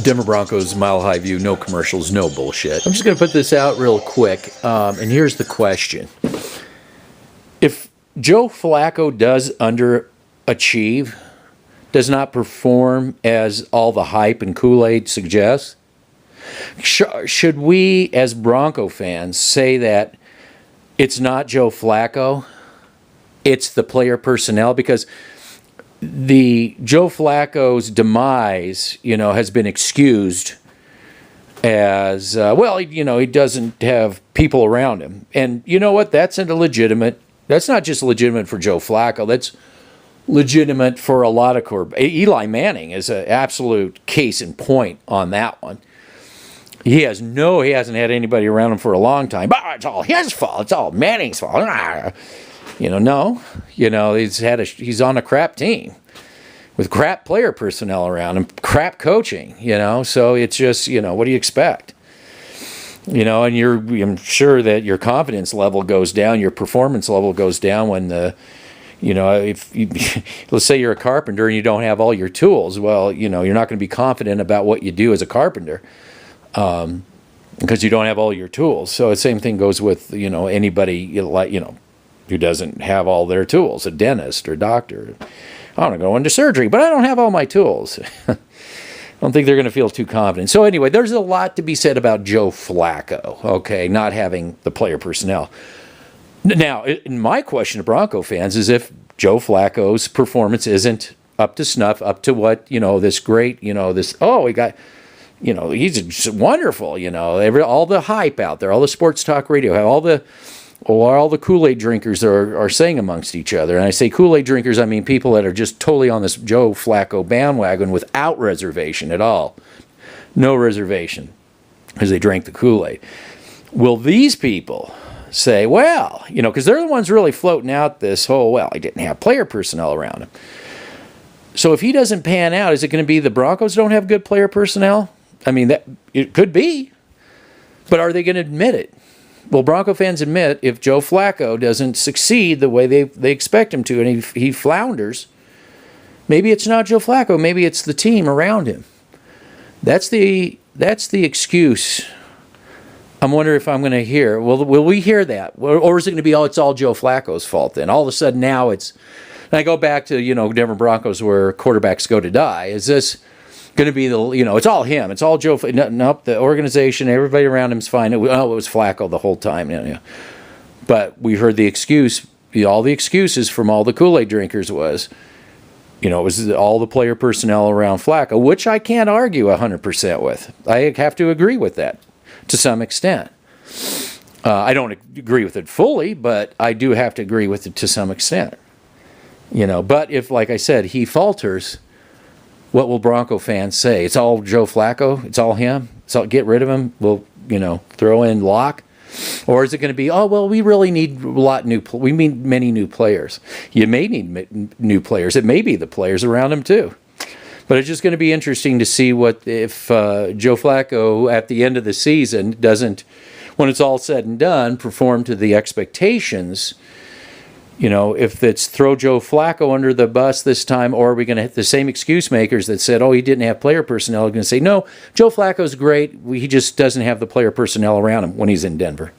Denver Broncos, Mile High View, no commercials, no bullshit. I'm just going to put this out real quick, and here's the question. If Joe Flacco does underachieve, does not perform as all the hype and Kool-Aid suggests, should we, as Bronco fans, say that it's not Joe Flacco, it's the player personnel? Because the Joe Flacco's demise, has been excused as, he doesn't have people around him. And you know what? That's not just legitimate for Joe Flacco. That's legitimate for a lot of quarterbacks. Eli Manning is an absolute case in point on that one. He hasn't had anybody around him for a long time. But it's all his fault. It's all Manning's fault. No. He's on a crap team with crap player personnel around him, crap coaching, So it's just, what do you expect? And I'm sure that your confidence level goes down, your performance level goes down when let's say you're a carpenter and you don't have all your tools. Well, you're not going to be confident about what you do as a carpenter. Because you don't have all your tools. So the same thing goes with, anybody, who doesn't have all their tools, a dentist or doctor. I want to go into surgery, but I don't have all my tools. I don't think they're going to feel too confident. So anyway, there's a lot to be said about Joe Flacco, okay, not having the player personnel. Now, my question to Bronco fans is if Joe Flacco's performance isn't up to snuff, up to what, this great, he got... he's just wonderful, all the hype out there, all the sports talk radio, all the Kool-Aid drinkers are saying amongst each other. And I say Kool-Aid drinkers, I mean people that are just totally on this Joe Flacco bandwagon without reservation at all. No reservation, because they drank the Kool-Aid. Will these people say, well, because they're the ones really floating out this whole, he didn't have player personnel around him. So if he doesn't pan out, is it going to be the Broncos don't have good player personnel? I mean, that it could be, but are they going to admit it? Well, Bronco fans admit if Joe Flacco doesn't succeed the way they expect him to, and he flounders, maybe it's not Joe Flacco, maybe it's the team around him. That's the excuse. I'm wondering if I'm going to hear. Will we hear that, or is it going to be it's all Joe Flacco's fault? Then all of a sudden now it's. And I go back to Denver Broncos where quarterbacks go to die. Is this going to be it's all him. It's all Joe. Nope, the organization, everybody around him's fine. It was Flacco the whole time. But we heard the excuse, all the excuses from all the Kool-Aid drinkers was, it was all the player personnel around Flacco, which I can't argue 100% with. I have to agree with that to some extent. I don't agree with it fully, but I do have to agree with it to some extent. But if, like I said, he falters, what will Bronco fans say? It's all Joe Flacco? It's all him? Get rid of him? We'll, throw in Locke? Or is it going to be, we really need we need many new players. You may need new players. It may be the players around him too. But it's just going to be interesting to see what if Joe Flacco at the end of the season doesn't, when it's all said and done, perform to the expectations. If it's throw Joe Flacco under the bus this time, or are we going to hit the same excuse makers that said, he didn't have player personnel, are going to say, no, Joe Flacco's great, he just doesn't have the player personnel around him when he's in Denver.